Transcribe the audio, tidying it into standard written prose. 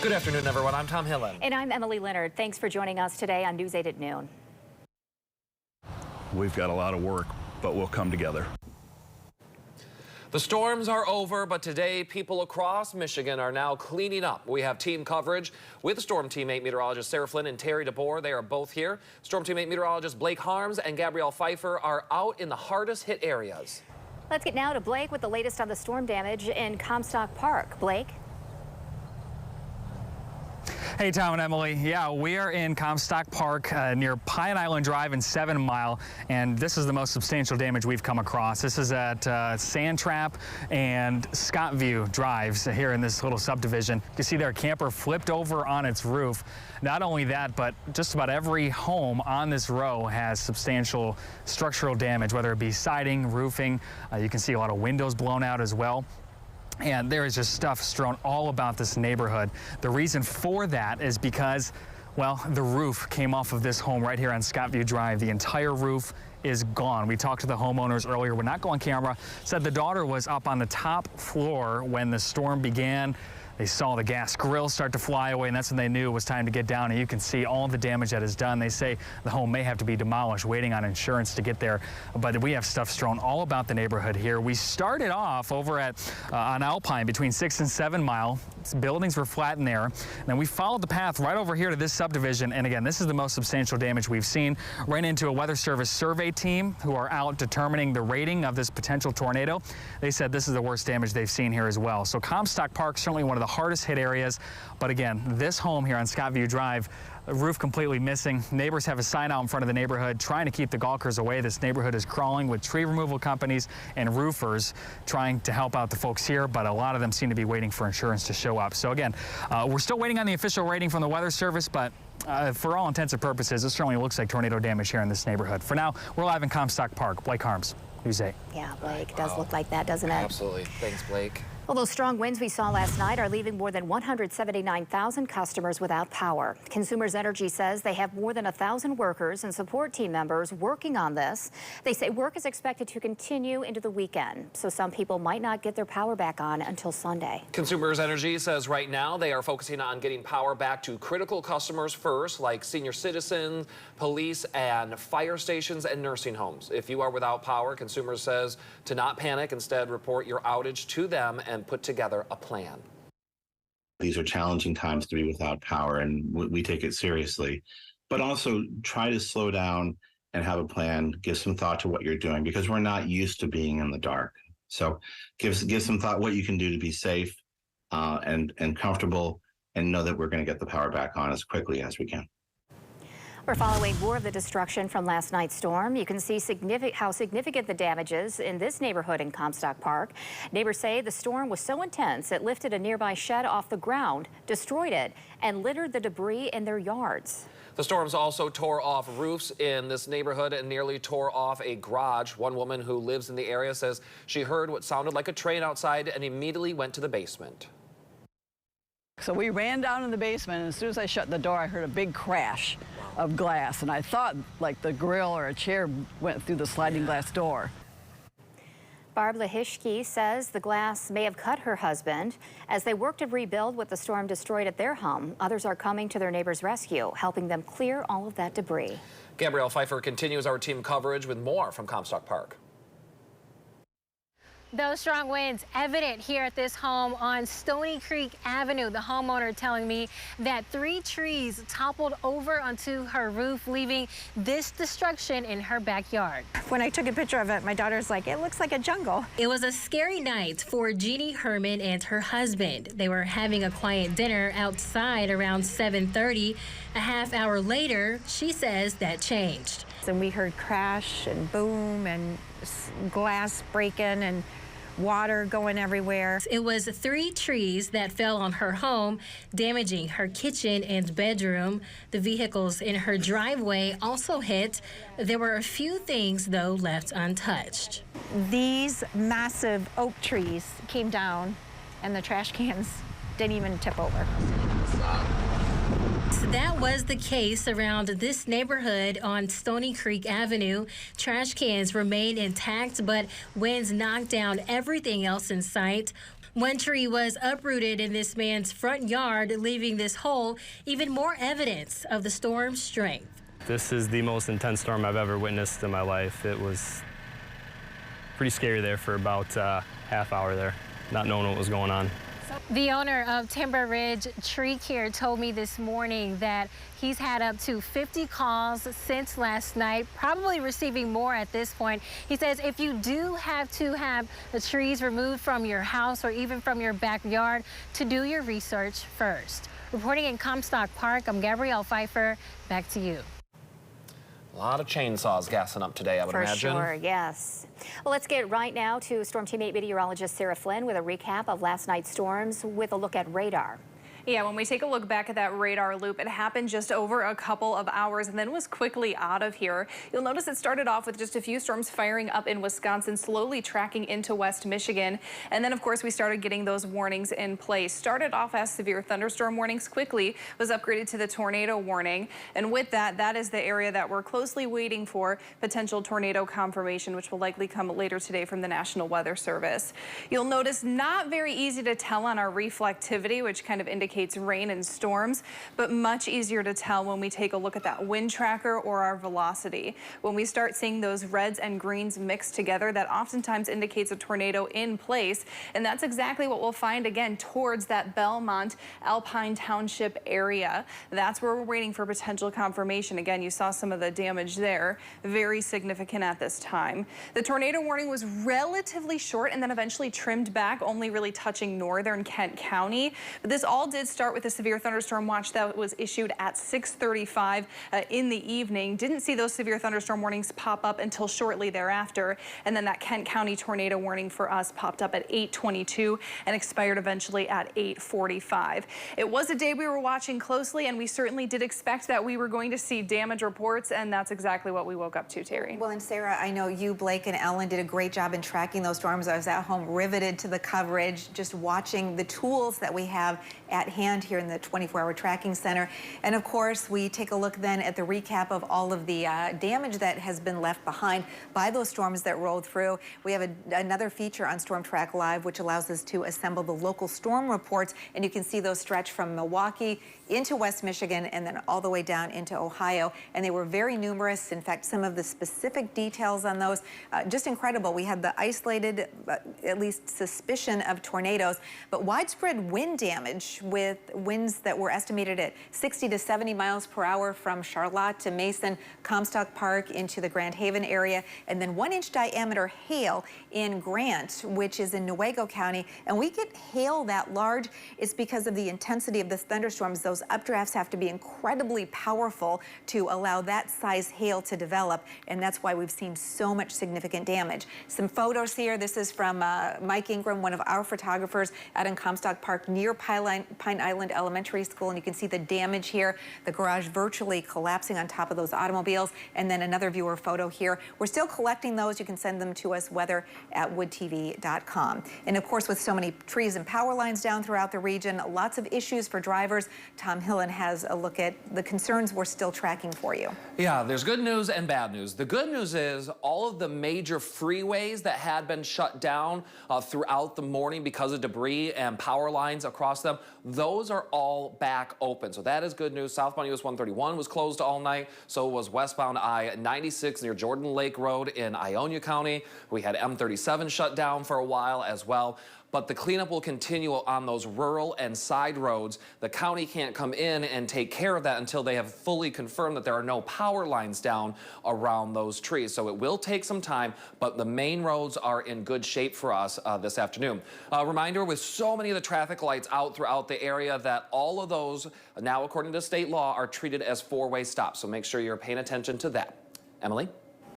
Good afternoon, everyone. I'm Tom Hillen. And I'm Emily Leonard. Thanks for joining us today on News 8 at noon. We've got a lot of work, but we'll come together. The storms are over, but today people across Michigan are now cleaning up. We have team coverage with Storm Team 8 meteorologist Sarah Flynn and Terry DeBoer. They are both here. Storm Team 8 meteorologist Blake Harms and Gabrielle Pfeiffer are out in the hardest hit areas. Let's get now to Blake with the latest on the storm damage in Comstock Park. Blake? Hey, Tom and Emily. Yeah, we are in Comstock Park near Pine Island Drive and 7 Mile, and this is the most substantial damage we've come across. This is at Sand Trap and Scottview Drives here in this little subdivision. You can see their camper flipped over on its roof. Not only that, but just about every home on this row has substantial structural damage, whether it be siding, roofing. You can see a lot of windows blown out as well. And there is just stuff strewn all about this neighborhood. The reason for that is because, well, the roof came off of this home right here on Scottview Drive. The entire roof is gone. We talked to the homeowners earlier, would not go on camera, said the daughter was up on the top floor when the storm began. They saw the gas grill start to fly away, and that's when they knew it was time to get down. And you can see all the damage that is done. They say the home may have to be demolished, waiting on insurance to get there. But we have stuff strewn all about the neighborhood here. We started off over at on Alpine between 6 and 7 Mile. Buildings were flat in there. And then we followed the path right over here to this subdivision. And again, this is the most substantial damage we've seen. Ran into a Weather Service survey team who are out determining the rating of this potential tornado. They said this is the worst damage they've seen here as well. So Comstock Park, certainly one of the hardest hit areas. But again, this home here on Scottview Drive, the roof completely missing. Neighbors have a sign out in front of the neighborhood trying to keep the gawkers away. This neighborhood is crawling with tree removal companies and roofers trying to help out the folks here, but a lot of them seem to be waiting for insurance to show up. So again, we're still waiting on the official rating from the Weather Service, but for all intents and purposes, it certainly looks like tornado damage here in this neighborhood. For now, we're live in Comstock Park. Blake Harms, News 8. Yeah, Blake, does look like that, doesn't it? Absolutely. Thanks, Blake. Well, those strong winds we saw last night are leaving more than 179,000 customers without power. Consumers Energy says they have more than 1,000 workers and support team members working on this. They say work is expected to continue into the weekend, so some people might not get their power back on until Sunday. Consumers Energy says right now they are focusing on getting power back to critical customers first, like senior citizens, police, and fire stations and nursing homes. If you are without power, Consumers says to not panic, instead report your outage to them and put together a plan. These are challenging times to be without power, and we take it seriously, but also try to slow down and have a plan, give some thought to what you're doing, because we're not used to being in the dark. So give some thought what you can do to be safe and comfortable, and know that we're going to get the power back on as quickly as we can. We're following more of the destruction from last night's storm. You can see how significant the damage is in this neighborhood in Comstock Park. Neighbors say the storm was so intense it lifted a nearby shed off the ground, destroyed it, and littered the debris in their yards. The storms also tore off roofs in this neighborhood and nearly tore off a garage. One woman who lives in the area says she heard what sounded like a train outside and immediately went to the basement. So we ran down in the basement, and as soon as I shut the door, I heard a big crash of glass, and I thought like the grill or a chair went through the sliding glass door. Barb Lahishke says the glass may have cut her husband. As they work to rebuild what the storm destroyed at their home, others are coming to their neighbor's rescue, helping them clear all of that debris. Gabrielle Pfeiffer continues our team coverage with more from Comstock Park. Those strong winds evident here at this home on Stony Creek Avenue. The homeowner telling me that 3 trees toppled over onto her roof, leaving this destruction in her backyard. When I took a picture of it, my daughter's like, it looks like a jungle. It was a scary night for Jeannie Herman and her husband. They were having a quiet dinner outside around 7:30. A half hour later, she says that changed. And we heard crash and boom and glass breaking and water going everywhere. It was 3 trees that fell on her home, damaging her kitchen and bedroom. The vehicles in her driveway also hit. There were a few things, though, left untouched. These massive oak trees came down, and the trash cans didn't even tip over. That was the case around this neighborhood on Stony Creek Avenue. Trash cans remained intact, but winds knocked down everything else in sight. One tree was uprooted in this man's front yard, leaving this hole even more evidence of the storm's strength. This is the most intense storm I've ever witnessed in my life. It was pretty scary there for about half hour there, not knowing what was going on. The owner of Timber Ridge Tree Care told me this morning that he's had up to 50 calls since last night, probably receiving more at this point. He says if you do have to have the trees removed from your house or even from your backyard, to do your research first. Reporting in Comstock Park, I'm Gabrielle Pfeiffer. Back to you. A lot of chainsaws gassing up today, I would imagine. For sure, yes. Well, let's get right now to Storm Team 8 meteorologist Sarah Flynn with a recap of last night's storms with a look at radar. Yeah, when we take a look back at that radar loop, it happened just over a couple of hours and then was quickly out of here. You'll notice it started off with just a few storms firing up in Wisconsin, slowly tracking into West Michigan. And then, of course, we started getting those warnings in place. Started off as severe thunderstorm warnings, quickly was upgraded to the tornado warning. And with that, that is the area that we're closely waiting for potential tornado confirmation, which will likely come later today from the National Weather Service. You'll notice not very easy to tell on our reflectivity, which kind of indicates rain and storms, but much easier to tell when we take a look at that wind tracker or our velocity. When we start seeing those reds and greens mixed together, that oftentimes indicates a tornado in place, and that's exactly what we'll find again towards that Belmont Alpine Township area. That's where we're waiting for potential confirmation. Again, you saw some of the damage there, very significant at this time. The tornado warning was relatively short and then eventually trimmed back, only really touching northern Kent County. But this all did start with a severe thunderstorm watch that was issued at 6:35 in the evening. Didn't see those severe thunderstorm warnings pop up until shortly thereafter. And then that Kent County tornado warning for us popped up at 8:22 and expired eventually at 8:45. It was a day we were watching closely, and we certainly did expect that we were going to see damage reports, and that's exactly what we woke up to, Terry. Well, and Sarah, I know you, Blake, and Ellen did a great job in tracking those storms. I was at home riveted to the coverage, just watching the tools that we have at hand here in the 24-hour tracking center. And of course, we take a look then at the recap of all of the damage that has been left behind by those storms that rolled through. We have another feature on Storm Track Live, which allows us to assemble the local storm reports, and you can see those stretch from Milwaukee into West Michigan and then all the way down into Ohio. And they were very numerous. In fact, some of the specific details on those, just incredible. We had the isolated, at least suspicion of tornadoes, but widespread wind damage with winds that were estimated at 60 to 70 miles per hour from Charlotte to Mason, Comstock Park into the Grand Haven area, and then 1-inch diameter hail in Grant, which is in Newaygo County. And we get hail that large, it's because of the intensity of the thunderstorms. Those updrafts have to be incredibly powerful to allow that size hail to develop, and that's why we've seen so much significant damage. Some photos here. This is from Mike Ingram, one of our photographers out in Comstock Park near Pine Island Elementary School, and you can see the damage here, the garage virtually collapsing on top of those automobiles, and then another viewer photo here. We're still collecting those. You can send them to us, weather@woodtv.com. And of course, with so many trees and power lines down throughout the region, lots of issues for drivers. Tom Hillen has a look at the concerns we're still tracking for you. Yeah, there's good news and bad news. The good news is all of the major freeways that had been shut down throughout the morning because of debris and power lines across them, those are all back open. So that is good news. Southbound US 131 was closed all night. So was westbound I-96 near Jordan Lake Road in Ionia County. We had M37 shut down for a while as well. But the cleanup will continue on those rural and side roads. The county can't come in and take care of that until they have fully confirmed that there are no power lines down around those trees. So it will take some time, but the main roads are in good shape for us this afternoon. Reminder, with so many of the traffic lights out throughout the area, that all of those now, according to state law, are treated as four-way stops. So make sure you're paying attention to that. Emily?